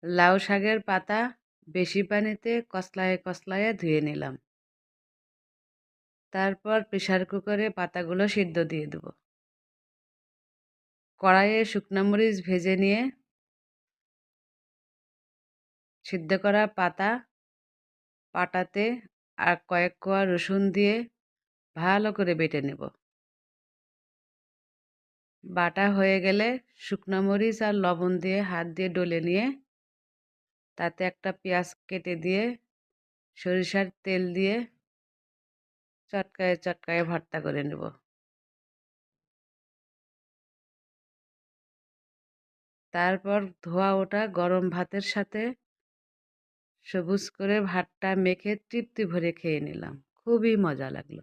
লাউ শাকের পাতা বেশি পানিতে কসলায় কসলায় ধুয়ে নিলাম। তারপর প্রেসার কুকারে পাতাগুলো সিদ্ধ দিয়ে দেব। কড়াইয়ে শুকনো মরিচ ভেজে নিয়ে সিদ্ধ করা পাটাতে আর কয়েক কোয়া রসুন দিয়ে ভালো করে বেটে নেব। বাটা হয়ে গেলে শুকনো মরিচ আর লবণ দিয়ে হাত দিয়ে ডলে নিয়ে তাতে একটা পেঁয়াজ কেটে দিয়ে সরিষার তেল দিয়ে চটকায়ে চটকায়ে ভর্তা করে নেব। তারপর ধোয়া ওঠা গরম ভাতের সাথে সবুজ করে ভাতটা মেখে তৃপ্তি ভরে খেয়ে নিলাম। খুবই মজা লাগলো।